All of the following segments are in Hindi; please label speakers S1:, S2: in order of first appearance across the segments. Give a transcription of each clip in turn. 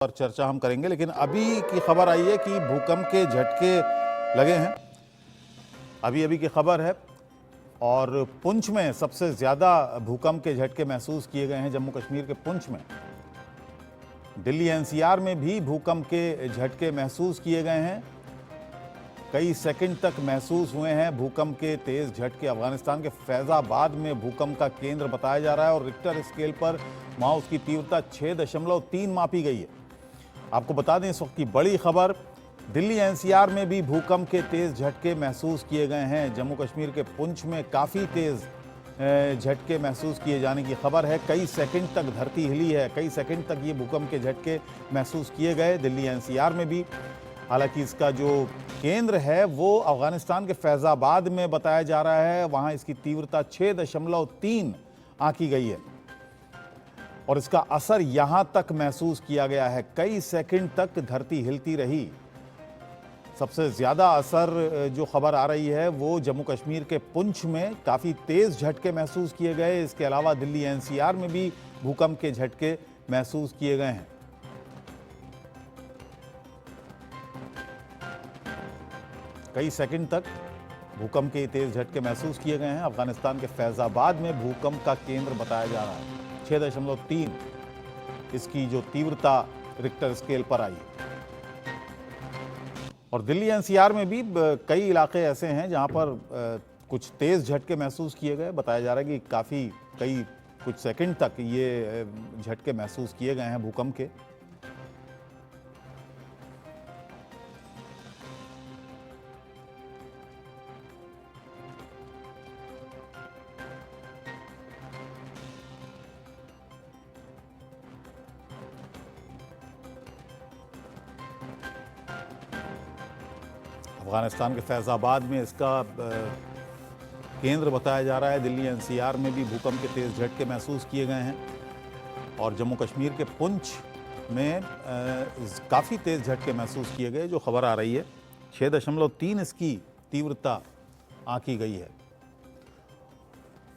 S1: पर चर्चा हम करेंगे, लेकिन अभी की खबर आई है कि भूकंप के झटके लगे हैं। अभी अभी की खबर है और पुंछ में सबसे ज़्यादा भूकंप के झटके महसूस किए गए हैं। जम्मू कश्मीर के पुंछ में, दिल्ली एनसीआर में भी भूकंप के झटके महसूस किए गए हैं। कई सेकंड तक महसूस हुए हैं भूकंप के तेज झटके। अफगानिस्तान के फैजाबाद में भूकंप का केंद्र बताया जा रहा है और रिक्टर स्केल पर वहाँ उसकी तीव्रता 6.3 मापी गई है। आपको बता दें, इस वक्त की बड़ी खबर, दिल्ली एनसीआर में भी भूकंप के तेज झटके महसूस किए गए हैं। जम्मू कश्मीर के पुंछ में काफ़ी तेज झटके महसूस किए जाने की खबर है। कई सेकंड तक धरती हिली है, कई सेकंड तक ये भूकंप के झटके महसूस किए गए दिल्ली एनसीआर में भी। हालांकि इसका जो केंद्र है वो अफगानिस्तान के फैजाबाद में बताया जा रहा है। वहाँ इसकी तीव्रता 6.3 आंकी गई है और इसका असर यहां तक महसूस किया गया है। कई सेकंड तक धरती हिलती रही। सबसे ज़्यादा असर जो खबर आ रही है वो जम्मू कश्मीर के पुंछ में काफ़ी तेज़ झटके महसूस किए गए। इसके अलावा दिल्ली एनसीआर में भी भूकंप के झटके महसूस किए गए हैं। कई सेकंड तक भूकंप के तेज़ झटके महसूस किए गए हैं। अफगानिस्तान के फैजाबाद में भूकंप का केंद्र बताया जा रहा है। 6.3 इसकी जो तीव्रता रिक्टर स्केल पर आई। और दिल्ली एनसीआर में भी कई इलाके ऐसे हैं जहां पर कुछ तेज झटके महसूस किए गए। बताया जा रहा है कि कुछ सेकंड तक ये झटके महसूस किए गए हैं भूकंप के। अफगानिस्तान के फैज़ाबाद में इसका केंद्र बताया जा रहा है। दिल्ली एनसीआर में भी भूकंप के तेज़ झटके महसूस किए गए हैं और जम्मू कश्मीर के पुंछ में काफ़ी तेज़ झटके महसूस किए गए। जो खबर आ रही है 6.3 इसकी तीव्रता आंकी गई है।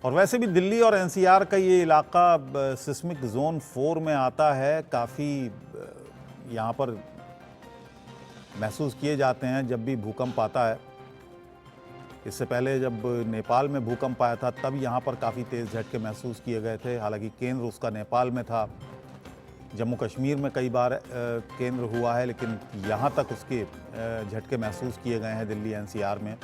S1: और वैसे भी दिल्ली और एनसीआर का ये इलाका सिस्मिक जोन 4 में आता है। काफ़ी यहाँ पर महसूस किए जाते हैं जब भी भूकंप आता है। इससे पहले जब नेपाल में भूकंप आया था तब यहाँ पर काफ़ी तेज़ झटके महसूस किए गए थे। हालांकि केंद्र उसका नेपाल में था। जम्मू कश्मीर में कई बार केंद्र हुआ है, लेकिन यहाँ तक उसके झटके महसूस किए गए हैं दिल्ली एनसीआर में।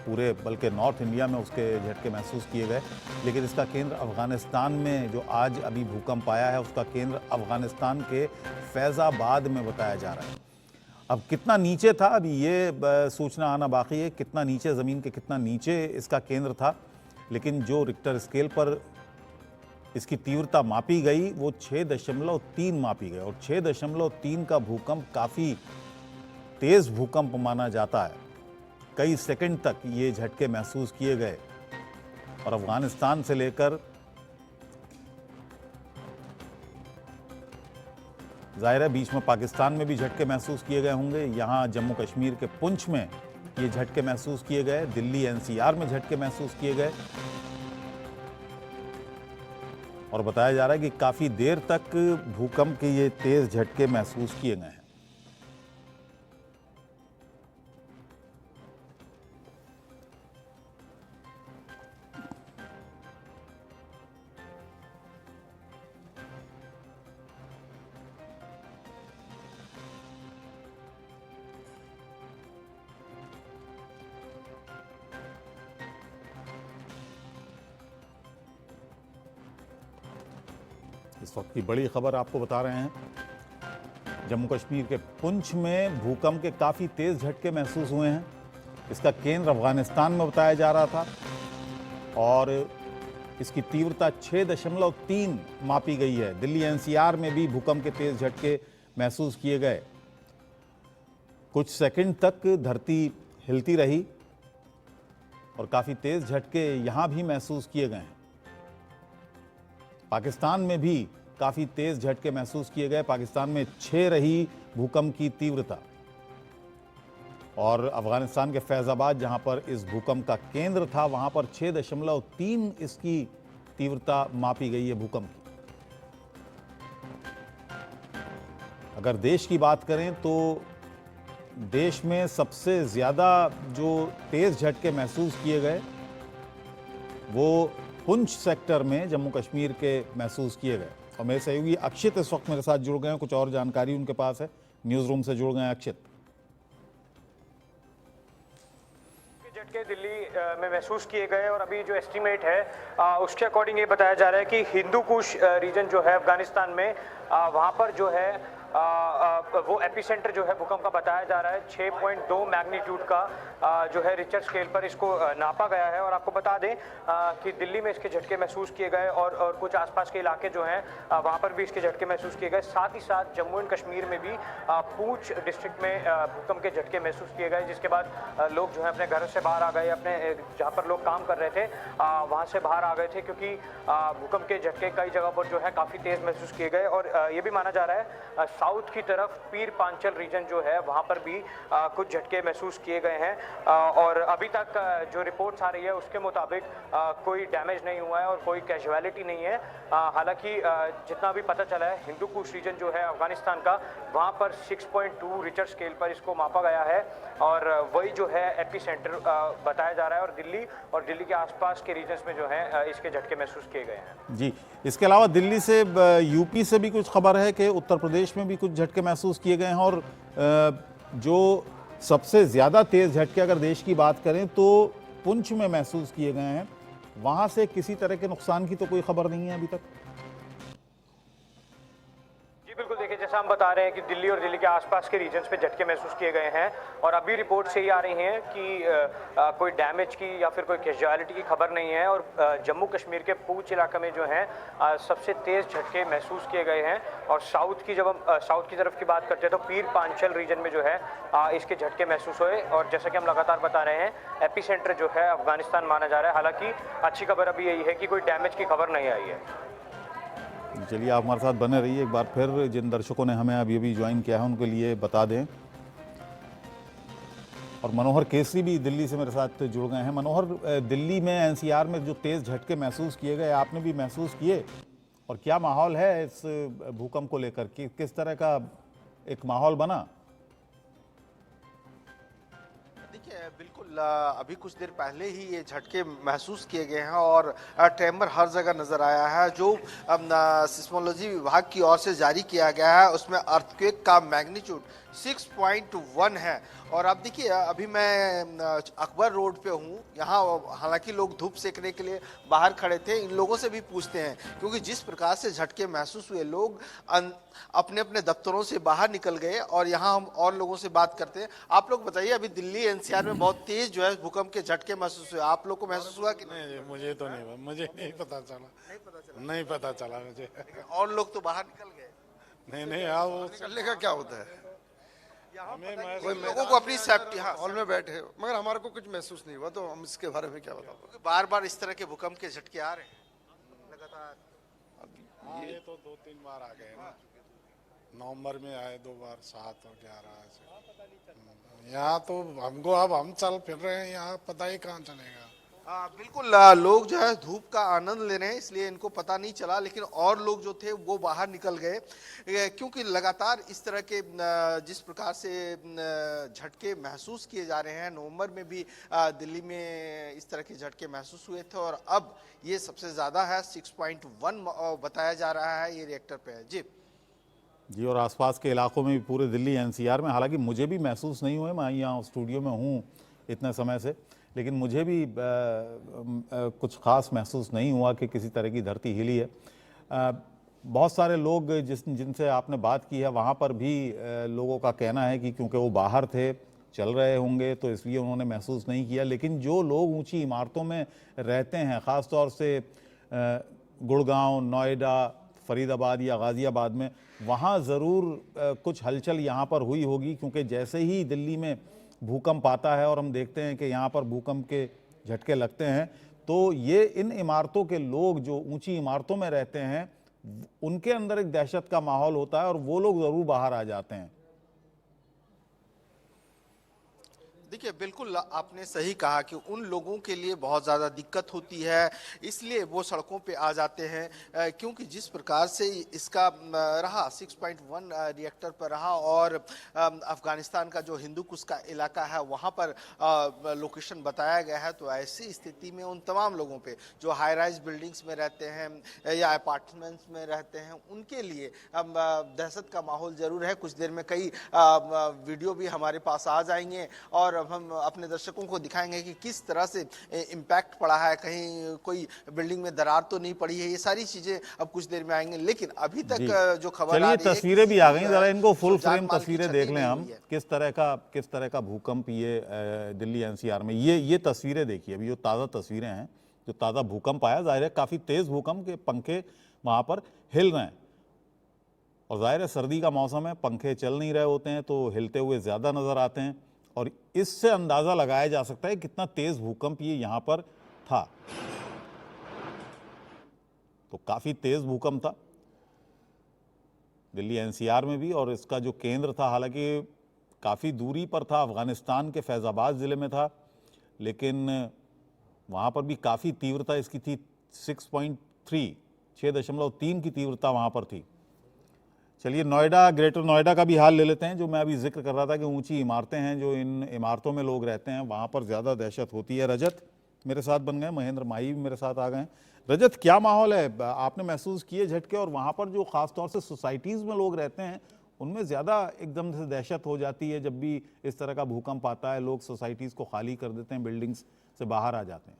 S1: पूरे बल्कि नॉर्थ इंडिया में उसके झटके महसूस किए गए। लेकिन इसका केंद्र अफ़गानिस्तान में, जो आज अभी भूकंप आया है, उसका केंद्र अफ़गानिस्तान के फैज़ाबाद में बताया जा रहा है। अब कितना नीचे था, अभी ये सूचना आना बाकी है, कितना नीचे, ज़मीन के कितना नीचे इसका केंद्र था। लेकिन जो रिक्टर स्केल पर इसकी तीव्रता मापी गई वो 6.3 मापी गई। और 6.3 का भूकंप काफ़ी तेज़ भूकंप माना जाता है। कई सेकंड तक ये झटके महसूस किए गए और अफ़गानिस्तान से लेकर ज़ाहिर है बीच में पाकिस्तान में भी झटके महसूस किए गए होंगे। यहाँ जम्मू कश्मीर के पुंछ में ये झटके महसूस किए गए। दिल्ली एनसीआर में झटके महसूस किए गए और बताया जा रहा है कि काफ़ी देर तक भूकंप के ये तेज़ झटके महसूस किए गए हैं। इस वक्त की बड़ी खबर आपको बता रहे हैं। जम्मू कश्मीर के पुंछ में भूकंप के काफ़ी तेज़ झटके महसूस हुए हैं। इसका केंद्र अफगानिस्तान में बताया जा रहा था और इसकी तीव्रता 6.3 मापी गई है। दिल्ली एनसीआर में भी भूकंप के तेज़ झटके महसूस किए गए। कुछ सेकंड तक धरती हिलती रही और काफ़ी तेज़ झटके यहाँ भी महसूस किए गए हैं। पाकिस्तान में भी काफ़ी तेज़ झटके महसूस किए गए। पाकिस्तान में 6 रही भूकंप की तीव्रता और अफगानिस्तान के फैज़ाबाद, जहां पर इस भूकंप का केंद्र था, वहां पर 6.3 इसकी तीव्रता मापी गई है भूकंप की। अगर देश की बात करें तो देश में सबसे ज़्यादा जो तेज़ झटके महसूस किए गए वो पुंछ सेक्टर में जम्मू कश्मीर के महसूस किए गए। और मेरे सहयोगी अक्षित इस वक्त मेरे साथ जुड़ गए हैं, कुछ और जानकारी उनके पास है, न्यूज़ रूम से जुड़ गए हैं। अक्षित,
S2: झटके दिल्ली में महसूस किए गए और अभी जो एस्टीमेट है उसके अकॉर्डिंग ये बताया जा रहा है कि हिंदू कुश रीजन जो है अफगानिस्तान में वहाँ पर जो है वो एपिसेंटर जो है भूकंप का बताया जा रहा है। 6.2 मैग्नीट्यूड का जो है रिक्टर स्केल पर इसको नापा गया है। और आपको बता दें कि दिल्ली में इसके झटके महसूस किए गए और कुछ आसपास के इलाके जो हैं वहाँ पर भी इसके झटके महसूस किए गए। साथ ही साथ जम्मू एंड कश्मीर में भी पूंछ डिस्ट्रिक्ट में भूकंप के झटके महसूस किए गए, जिसके बाद लोग जो है अपने घर से बाहर आ गए, अपने जहाँ पर लोग काम कर रहे थे वहाँ से बाहर आ गए थे, क्योंकि भूकंप के झटके कई जगह पर जो है काफ़ी तेज़ महसूस किए गए। और ये भी माना जा रहा है साउथ की तरफ पीर पांचल रीजन जो है वहाँ पर भी कुछ झटके महसूस किए गए हैं। और अभी तक जो रिपोर्ट्स आ रही है उसके मुताबिक कोई डैमेज नहीं हुआ है और कोई कैजुअलिटी नहीं है। हालांकि जितना भी पता चला है हिंदू कुश रीजन जो है अफगानिस्तान का, वहाँ पर 6.2 रिक्टर स्केल पर इसको मापा गया है और वही जो है एपिसेंटर बताया जा रहा है। और दिल्ली के आसपास के रीजन्स में जो है इसके झटके महसूस किए गए हैं।
S1: जी, इसके अलावा दिल्ली से यूपी से भी कुछ खबर है कि उत्तर प्रदेश में भी कुछ झटके महसूस किए गए हैं। और जो सबसे ज़्यादा तेज़ झटके अगर देश की बात करें तो पुंछ में महसूस किए गए हैं। वहाँ से किसी तरह के नुकसान की तो कोई खबर नहीं है अभी तक।
S2: बिल्कुल, देखिए जैसा हम बता रहे हैं कि दिल्ली और दिल्ली के आसपास के रीजन्स पे झटके महसूस किए गए हैं और अभी रिपोर्ट से ही आ रही हैं कि कोई डैमेज की या फिर कोई कैजुअलिटी की खबर नहीं है। और जम्मू कश्मीर के पूंछ इलाके में जो है सबसे तेज़ झटके महसूस किए गए हैं। और जब हम साउथ की तरफ की बात करते हैं तो पीर पांचल रीजन में जो है इसके झटके महसूस हुए। और जैसा कि हम लगातार बता रहे हैं एपिसेंटर जो है अफगानिस्तान माना जा रहा है। हालांकि अच्छी खबर अभी यही है कि कोई डैमेज की खबर नहीं आई है।
S1: चलिए, आप हमारे साथ बने रहिए। एक बार फिर जिन दर्शकों ने हमें अभी अभी ज्वाइन किया है उनके लिए बता दें। और मनोहर केसरी भी दिल्ली से मेरे साथ जुड़ गए हैं। मनोहर, दिल्ली में एनसीआर में जो तेज़ झटके महसूस किए गए आपने भी महसूस किए, और क्या माहौल है इस भूकंप को लेकर, किस तरह का एक माहौल बना?
S3: बिल्कुल, अभी कुछ देर पहले ही ये झटके महसूस किए गए हैं और ट्रेमर हर जगह नजर आया है। जो सिस्मोलॉजी विभाग की ओर से जारी किया गया है उसमें अर्थक्वेक का मैग्नीट्यूड 6.1 है। और अब देखिए, अभी मैं अकबर रोड पे हूँ। यहाँ हालांकि लोग धूप सेकने के लिए बाहर खड़े थे। इन लोगों से भी पूछते हैं, क्योंकि जिस प्रकार से झटके महसूस हुए लोग अपने अपने दफ्तरों से बाहर निकल गए। और यहाँ हम और लोगों से बात करते हैं। आप लोग बताइए, अभी दिल्ली एनसीआर में बहुत तेज जो है भूकंप के झटके महसूस हुए, आप लोग को महसूस हुआ कि
S4: नहीं? मुझे तो नहीं, मुझे नहीं पता चला मुझे।
S3: और लोग तो बाहर निकल गए।
S4: नहीं, वो
S5: निकलने का क्या होता है,
S3: कोई लोगों को अपनी सेफ्टी, हाँ,
S5: हॉल में बैठे, मगर हमारे को कुछ महसूस नहीं हुआ, तो हम इसके बारे में क्या बताओ।
S3: क्योंकि बार बार इस तरह के भूकंप के झटके आ रहे हैं लगातार।
S4: ये तो 2-3 बार आ गए ना। नवंबर में आए 2 बार, 7 और 11 से। यहाँ तो हमको, अब हम चल फिर रहे हैं, यहाँ पता ही कहाँ चलेगा।
S3: बिल्कुल, लोग जो है धूप का आनंद ले रहे हैं, इसलिए इनको पता नहीं चला। लेकिन और लोग जो थे वो बाहर निकल गए, क्योंकि लगातार इस तरह के जिस प्रकार से झटके महसूस किए जा रहे हैं। नवंबर में भी दिल्ली में इस तरह के झटके महसूस हुए थे और अब ये सबसे ज़्यादा है, 6.1 बताया जा रहा है, ये रिएक्टर पे है।
S1: जी, और आसपास के इलाकों में भी पूरे दिल्ली एनसीआर में, हालांकि मुझे भी महसूस नहीं हुए, मैं यहाँ स्टूडियो में हूँ इतने समय से, लेकिन मुझे भी कुछ ख़ास महसूस नहीं हुआ कि किसी तरह की धरती हिली है। बहुत सारे लोग जिनसे आपने बात की है वहाँ पर भी लोगों का कहना है कि क्योंकि वो बाहर थे, चल रहे होंगे, तो इसलिए उन्होंने महसूस नहीं किया। लेकिन जो लोग ऊंची इमारतों में रहते हैं, ख़ास तौर से गुड़गांव, नोएडा, फरीदाबाद या गाज़ियाबाद में, वहाँ ज़रूर कुछ हलचल यहाँ पर हुई होगी, क्योंकि जैसे ही दिल्ली में भूकंप आता है और हम देखते हैं कि यहाँ पर भूकंप के झटके लगते हैं, तो ये इन इमारतों के लोग जो ऊंची इमारतों में रहते हैं उनके अंदर एक दहशत का माहौल होता है और वो लोग ज़रूर बाहर आ जाते हैं।
S3: देखिए बिल्कुल आपने सही कहा कि उन लोगों के लिए बहुत ज़्यादा दिक्कत होती है, इसलिए वो सड़कों पे आ जाते हैं, क्योंकि जिस प्रकार से इसका रहा 6.1 रिएक्टर पर रहा और अफगानिस्तान का जो हिंदू कुश का इलाका है वहाँ पर लोकेशन बताया गया है, तो ऐसी स्थिति में उन तमाम लोगों पे जो हाई राइज बिल्डिंग्स में रहते हैं या अपार्टमेंट्स में रहते हैं उनके लिए दहशत का माहौल जरूर है। कुछ देर में कई वीडियो भी हमारे पास आ जाएंगे और हम अपने दर्शकों को दिखाएंगे कि किस तरह से इम्पैक्ट पड़ा है, कहीं कोई बिल्डिंग में दरार तो नहीं पड़ी है, ये सारी चीजें अब कुछ देर में आएंगे। लेकिन अभी तक जो खबर
S1: चलिए, तस्वीरें भी आ गई, जरा इनको फुल फ्रेम
S3: जान-माल की
S1: तस्वीरें देख
S3: क्षति
S1: लें
S3: नहीं
S1: हम,
S3: हुई है।
S1: किस तरह का भूकंप ये दिल्ली एनसीआर में, ये तस्वीरें देखिए, अभी जो ताज़ा तस्वीरें हैं, जो ताज़ा भूकंप आया, जाहिर है काफ़ी तेज़ भूकंप के पंखे वहाँ पर हिल रहे हैं और जाहिर है सर्दी का मौसम है, पंखे चल नहीं रहे होते हैं तो हिलते हुए ज़्यादा नज़र आते हैं और इससे अंदाज़ा लगाया जा सकता है कितना तेज़ भूकंप ये यहाँ पर था। तो काफ़ी तेज़ भूकंप था दिल्ली एनसीआर में भी, और इसका जो केंद्र था हालांकि काफ़ी दूरी पर था, अफ़गानिस्तान के फैज़ाबाद ज़िले में था, लेकिन वहाँ पर भी काफ़ी तीव्रता इसकी थी। 6.3 की तीव्रता वहाँ पर थी। चलिए, नोएडा, ग्रेटर नोएडा का भी हाल ले लेते हैं, जो मैं अभी जिक्र कर रहा था कि ऊंची इमारतें हैं, जो इन इमारतों में लोग रहते हैं वहाँ पर ज़्यादा दहशत होती है। रजत मेरे साथ बन गए, महेंद्र माही भी मेरे साथ आ गए हैं। रजत, क्या माहौल है, आपने महसूस किए झटके, और वहाँ पर जो ख़ास तौर से सोसाइटीज़ में लोग रहते हैं उनमें ज़्यादा एकदम से दहशत हो जाती है जब भी इस तरह का भूकंप आता है, लोग सोसाइटीज़ को खाली कर देते हैं, बिल्डिंग्स से बाहर आ जाते हैं।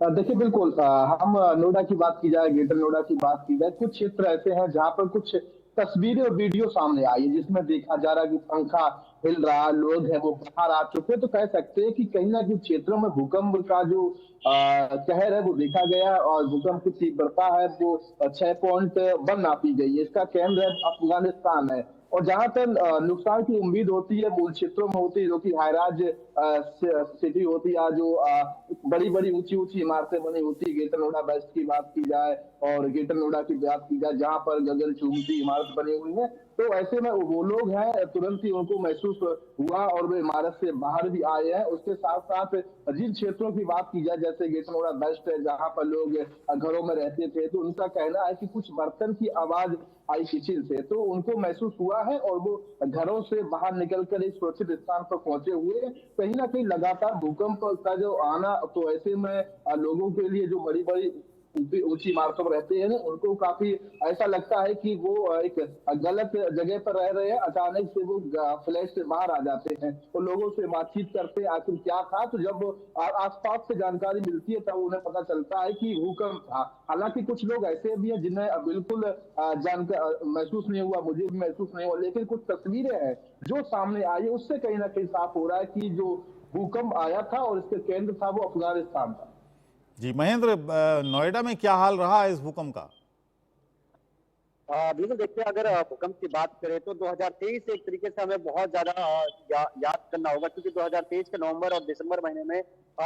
S6: देखिए बिल्कुल, हम नोएडा की बात की जाए, ग्रेटर नोएडा की बात की जाए, कुछ क्षेत्र ऐसे हैं जहां पर कुछ तस्वीरें और वीडियो सामने आई है जिसमें देखा जा रहा है कि पंखा हिल रहा, लोग हैं वो बाहर आ चुके, तो कह सकते हैं कि कहीं ना कहीं क्षेत्रों में भूकंप का जो कहर है वो देखा गया और भूकंप की तीव्रता है वो 6.1 नापी गई है। इसका केंद्र है अफगानिस्तान है और जहां तक नुकसान की उम्मीद होती है वो उन क्षेत्रों में होती है जो कि हाईराज सिटी होती है, जो बड़ी बड़ी ऊंची ऊंची इमारतें बनी होती है। ग्रेटर नोएडा वेस्ट की बात की जाए और ग्रेटर नोएडा की बात की जाए जहां पर गगन चुंबती इमारत बनी हुई है, तो ऐसे में वो लोग हैं तुरंत ही उनको महसूस हुआ और वे इमारत से बाहर भी आए हैं। उसके साथ साथ जिन क्षेत्रों की बात की जाए जैसे ग्रेटर नोएडा वेस्ट है जहां पर लोग घरों में रहते थे, तो उनका कहना है कि कुछ बर्तन की आवाज आई किचन से, तो उनको महसूस हुआ है और वो घरों से बाहर निकलकर एक सुरक्षित स्थान पर पहुंचे हुए हैं। कहीं ना कहीं लगातार भूकंप का जो आना, तो ऐसे में लोगों के लिए जो बड़ी बड़ी ऊंची इमारतों में रहते हैं उनको काफी ऐसा लगता है कि वो एक गलत जगह पर रह रहे हैं, अचानक से वो फ्लैट से बाहर आ जाते हैं तो लोगों से बातचीत करते हैं आखिर क्या था, तो जब आसपास से जानकारी मिलती है तब उन्हें पता चलता है कि भूकंप था। हालांकि कुछ लोग ऐसे भी हैं जिन्हें बिल्कुल जानकर महसूस नहीं हुआ, मुझे भी महसूस नहीं हुआ, लेकिन कुछ तस्वीरें हैं जो सामने आई उससे कहीं ना कहीं साफ हो रहा है कि जो भूकंप आया था और इसके केंद्र था वो अफगानिस्तान था।
S1: जी महेंद्र, नोएडा में क्या हाल रहा है इस भूकंप का?
S7: बिल्कुल, देखिए अगर भूकंप की बात करें तो 2023 से एक तरीके से हमें बहुत ज्यादा याद करना होगा, क्योंकि 2023 के नवंबर और दिसंबर महीने में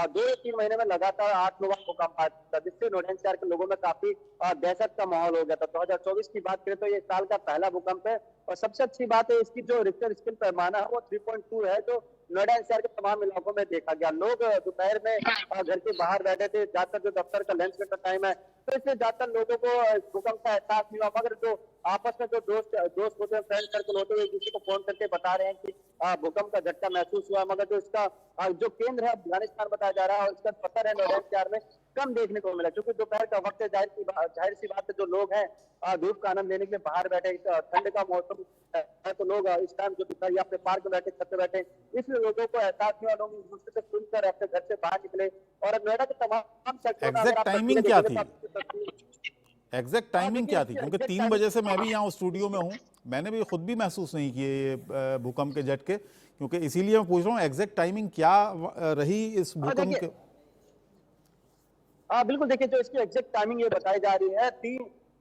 S7: 2 या 3 महीने में लगातार 8 बार भूकंप आया था, जिससे नोएडा एनसीआर के लोगों में काफी दहशत का माहौल हो गया था। 2024 की बात करें तो ये साल का पहला भूकंप है और सबसे अच्छी बात है इसकी जो रिक्टर स्केल पैमाना है वो 3.2 है, जो नोएडा एनसीआर के तमाम इलाकों में देखा गया। लोग दोपहर में घर के बाहर बैठे थे, ज्यादातर जो दफ्तर का लंच का टाइम है तो इससे ज्यादातर लोगों को भूकंप का एहसास नहीं हुआ, मगर जो आपस में जो दोस्त होते हैं, फ्रेंड सर्कल होते हैं, एक दूसरे को फोन करके बता रहे हैं कि भूकंप का झटका महसूस हुआ, मगर जो इसका जो केंद्र है अफगानिस्तान बताया जा रहा है और इसका पत्थर है नोएडा एनसीआर में कम देखने को मिला, क्योंकि दोपहर का वक्त है, जाहिर सी बात है जो लोग हैं धूप का आनंद लेने के लिए बाहर बैठे, ठंड का मौसम है तो लोग इस टाइम जो दिखाई अपने पार्क में बैठे, छत पे बैठे, इसलिए लोगों को एहसास नहीं हुआ, लोग एक दूसरे से सुनकर अपने घर से बाहर निकले। और नोएडा के तमाम सेक्टरों में
S1: एग्जैक्ट टाइमिंग क्या थी? एग्जैक्ट टाइमिंग क्या थी? क्योंकि 3 बजे से मैं भी यहाँ स्टूडियो में हूँ, मैंने भी खुद भी महसूस नहीं किए ये भूकंप के झटके, क्योंकि इसीलिए मैं पूछ रहा हूँ एग्जैक्ट टाइमिंग क्या रही इस भूकंप के?
S7: बिल्कुल, देखिए जो इसकी एग्जैक्ट टाइमिंग ये बताई जा रही है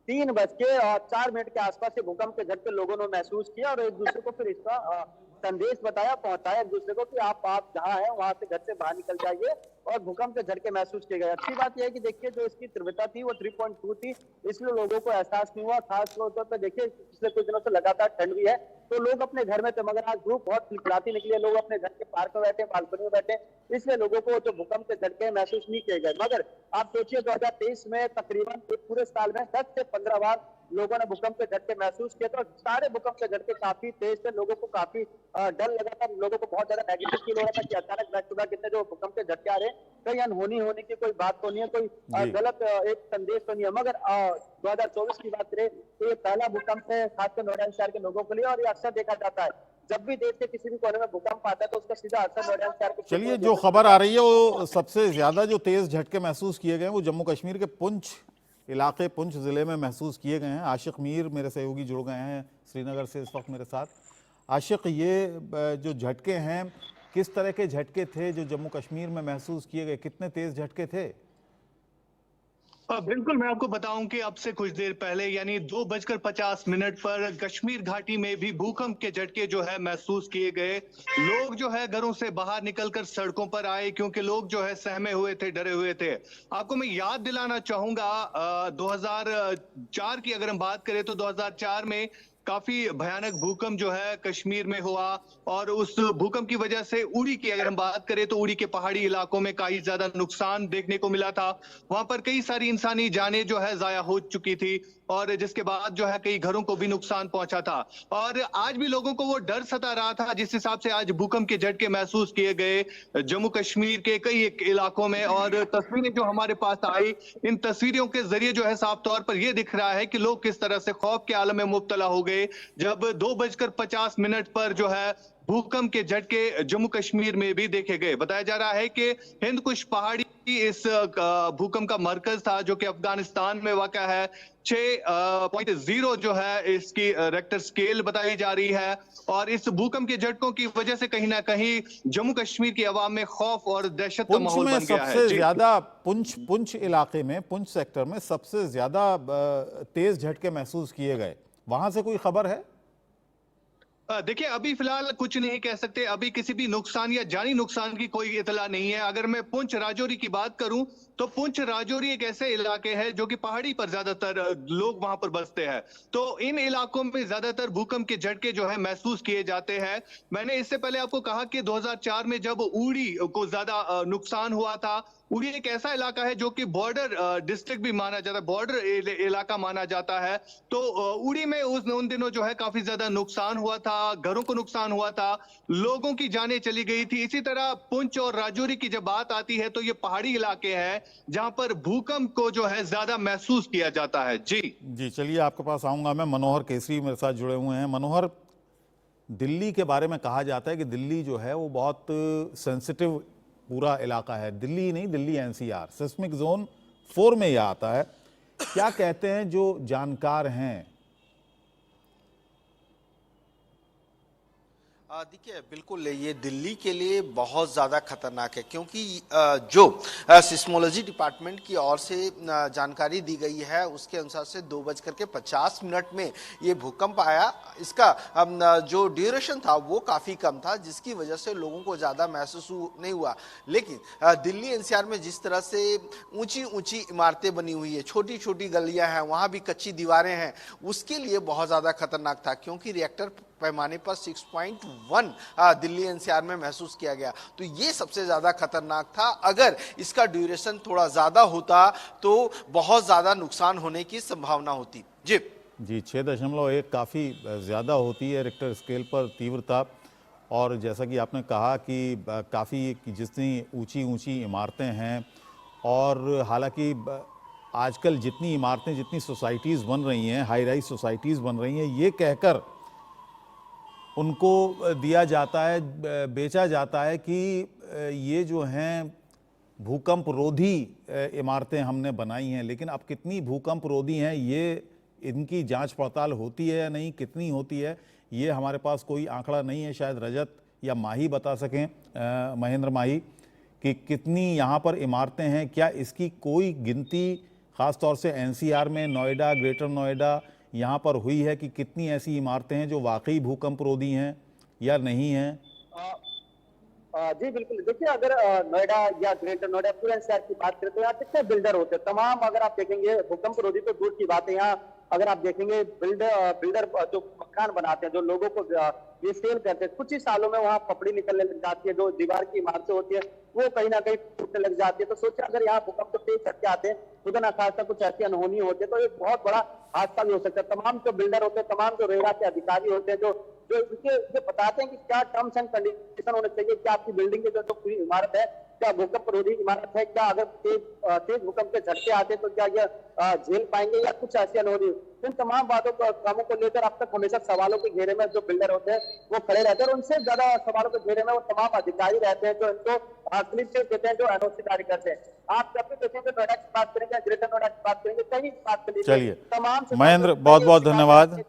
S7: 3:04 के आसपास से भूकंप के झटके लोगों ने महसूस किया और एक दूसरे को फिर इसका संदेश पहुंचाया एक दूसरे को कि आप जहां हैं वहां से घर से बाहर निकल जाइए और भूकंप के झटके महसूस किए गए। अच्छी बात यह है कि देखिए जो इसकी तीव्रता थी वो 3.2 थी, इसलिए लोगों को एहसास नहीं हुआ। खास तौर पर देखिए पिछले कुछ दिनों से लगातार ठंड भी है, तो लोग अपने घर में थे, मगर आज धूप बहुत खिलखिलाती निकली है, लोग अपने घर के पार्क में बैठे, बालकनी में बैठे, इसलिए लोगों को जो भूकंप के झटके महसूस नहीं किए गए। मगर आप सोचिए 2023 में तकरीबन एक पूरे साल में 10 से 15 बार लोगों ने भूकंप के झटके महसूस किए थे और सारे भूकंप के झटके काफी तेज थे। लोगों को काफी डर लगा था, लोगों को बहुत ज्यादा नेगेटिव फील हो रहा था कि अचानक बैक टू बैक इतने जो भूकंप के झटके आ रहे हैं, कहीं अनहोनी होने की कोई बात तो नहीं है, कोई गलत एक संदेश तो नहीं है। मगर 2024 की बात करें तो ये पहला भूकंप है खासकर नोएडा शहर के लोगों के लिए, और ये अक्सर देखा जाता है जब भी देश के किसी भी कोने में भूकंप आता है तो उसका सीधा असर नोएडा शहर के।
S1: चलिए, जो खबर आ रही है वो सबसे ज्यादा जो तेज झटके महसूस किए गए हैं वो जम्मू कश्मीर के पुंछ इलाके, पुंछ जिले में महसूस किए गए हैं। आशिक मीर मेरे सहयोगी जुड़ गए हैं श्रीनगर से इस वक्त मेरे साथ। आशिक, ये जो झटके हैं किस तरह के झटके थे जो जम्मू कश्मीर में महसूस किए गए, कितने तेज झटके थे?
S8: बिल्कुल, मैं आपको बताऊं कि अब से कुछ देर पहले यानी 2:50 पर कश्मीर घाटी में भी भूकंप के झटके जो है महसूस किए गए। लोग जो है घरों से बाहर निकलकर सड़कों पर आए क्योंकि लोग जो है सहमे हुए थे, डरे हुए थे। आपको मैं याद दिलाना चाहूंगा 2004 की अगर हम बात करें तो 2004 में काफी भयानक भूकंप जो है कश्मीर में हुआ, और उस भूकंप की वजह से उड़ी की अगर हम बात करें तो उड़ी के पहाड़ी इलाकों में काफी ज्यादा नुकसान देखने को मिला था। वहां पर कई सारी इंसानी जानें जो है जाया हो चुकी थी, और जिसके बाद जो है कई घरों को भी नुकसान पहुंचा था। और आज भी लोगों को वो डर सता रहा था जिस हिसाब से आज भूकंप के झटके महसूस किए गए जम्मू कश्मीर के कई इलाकों में। और तस्वीरें जो हमारे पास आई, इन तस्वीरों के जरिए जो है साफ तौर पर यह दिख रहा है कि लोग किस तरह से खौफ के आलम में मुब्तला हो गए जब 2:50 पर जो है भूकंप के झटके जम्मू कश्मीर में भी देखे गए। बताया जा रहा है कि हिंदकुश पहाड़ी इस भूकंप का मरकज था जो कि अफगानिस्तान में वाक़ा है। 6.0 जो है इसकी रेक्टर स्केल बताई जा रही है, और इस भूकंप के झटकों की वजह से कहीं ना कहीं जम्मू कश्मीर की आवाम में खौफ और दहशत का माहौल बन गया है।
S1: सबसे ज्यादा पुंछ इलाके में, पुंछ सेक्टर में सबसे ज्यादा तेज झटके महसूस किए गए, वहां से कोई खबर है?
S8: देखिए, अभी फिलहाल कुछ नहीं कह सकते, अभी किसी भी नुकसान या जानी नुकसान की कोई इतला नहीं है। अगर मैं पुंछ राजौरी की बात करूं तो पुंछ राजौरी एक ऐसे इलाके हैं जो कि पहाड़ी पर ज्यादातर लोग वहां पर बसते हैं, तो इन इलाकों में ज्यादातर भूकंप के झटके जो है महसूस किए जाते हैं। मैंने इससे पहले आपको कहा कि 2004 में जब उड़ी को ज्यादा नुकसान हुआ था, उड़ी एक ऐसा इलाका है जो कि बॉर्डर डिस्ट्रिक्ट भी माना जाता है, बॉर्डर इलाका माना जाता है। तो उड़ी में उन दिनों जो है काफी ज्यादा नुकसान हुआ था, घरों को नुकसान हुआ था, लोगों की जानें चली गई थी। इसी तरह पुंछ और राजौरी की जब बात आती है तो ये पहाड़ी इलाके हैं जहां पर भूकंप को जो है ज्यादा महसूस किया जाता है। जी,
S1: चलिए, आपके पास आऊंगा मैं। मनोहर केसरी मेरे साथ जुड़े हुए हैं। मनोहर, दिल्ली के बारे में कहा जाता है कि दिल्ली जो है वो बहुत सेंसिटिव पूरा इलाका है। दिल्ली नहीं, दिल्ली एनसीआर सिस्मिक जोन 4 में यह आता है। क्या कहते हैं जो जानकार हैं?
S3: देखिए, बिल्कुल ये दिल्ली के लिए बहुत ज़्यादा खतरनाक है, क्योंकि जो सिस्मोलॉजी डिपार्टमेंट की ओर से जानकारी दी गई है उसके अनुसार से 2:50 में ये भूकंप आया। इसका जो ड्यूरेशन था वो काफ़ी कम था, जिसकी वजह से लोगों को ज़्यादा महसूस नहीं हुआ। लेकिन दिल्ली एनसीआर में जिस तरह से ऊंची ऊंची इमारतें बनी हुई है, छोटी छोटी गलियां हैं, वहाँ भी कच्ची दीवारें हैं, उसके लिए बहुत ज़्यादा खतरनाक था, क्योंकि रिएक्टर पैमाने पर 6.1 दिल्ली एनसीआर में महसूस किया गया। तो ये सबसे ज्यादा खतरनाक था। अगर इसका ड्यूरेशन थोड़ा ज्यादा होता तो बहुत ज्यादा नुकसान होने की संभावना होती। जी
S1: 6.1 काफ़ी ज़्यादा होती है रिक्टर स्केल पर तीव्रता। और जैसा कि आपने कहा कि काफ़ी जितनी ऊंची ऊंची इमारतें हैं, और हालांकि आजकल जितनी इमारतें, जितनी सोसाइटीज़ बन रही हैं, हाई राइज सोसाइटीज़ बन रही हैं, ये कहकर उनको दिया जाता है, बेचा जाता है कि ये जो हैं भूकंप रोधी इमारतें हमने बनाई हैं। लेकिन अब कितनी भूकंप रोधी हैं, ये इनकी जांच पड़ताल होती है या नहीं, कितनी होती है, ये हमारे पास कोई आंकड़ा नहीं है। शायद रजत या माही बता सकें, महेंद्र माही, कि कितनी यहाँ पर इमारतें हैं, क्या इसकी कोई गिनती ख़ास तौर से एनसीआर में, नोएडा, ग्रेटर नोएडा यहाँ पर हुई है कि कितनी ऐसी इमारतें हैं जो वाकई भूकंप रोधी हैं या नहीं हैं?
S7: जी बिल्कुल, देखिए अगर नोएडा या ग्रेटर नोएडा पूरे एनसीआर की बात करें तो यहाँ कितने बिल्डर होते हैं, तमाम अगर आप देखेंगे भूकंप रोधी तो दूर की बात है, यहाँ अगर आप देखेंगे बिल्डर जो मकान बनाते हैं, जो लोगों को ये सेल करते हैं, कुछ ही सालों में वहां पपड़ी निकलने लग जाती है, जो दीवार की इमारतें होती है वो कहीं ना कहीं टूटने लग जाती है। तो सोचिए अगर यहाँ भूकंप तो तेज झटके आते हैं, खुदा ना खासा कुछ ऐसी अनहोनी होती है तो एक बहुत बड़ा हादसा भी हो सकता है। तमाम जो बिल्डर होते हैं, तमाम जो रेरा के अधिकारी होते हैं, जो जो ये बताते हैं कि क्या टर्म्स एंड कंडीशन होने चाहिए, क्या आपकी बिल्डिंग की जो पूरी इमारत है क्या भूकंप रोधी इमारत है, क्या अगर तेज भूकंप के झटके आते हैं तो क्या यह झेल पाएंगे या कुछ ऐसी अनहोनी। इन तमाम बातों को कामों को लेकर अब तक हमेशा सवालों के घेरे में जो बिल्डर होते हैं वो खड़े रहते हैं, और उनसे ज्यादा सवालों के घेरे में वो तमाम अधिकारी रहते हैं जो इनको क्लीन चिट देते हैं, जो एनओसी जारी करते हैं। आप जब भी देखेंगे नोएडा की बात करेंगे, ग्रेटर नोएडा की बात करेंगे, कहीं बात करेंगे,
S1: चलिए
S7: तमाम
S1: महेंद्र, बहुत बहुत धन्यवाद।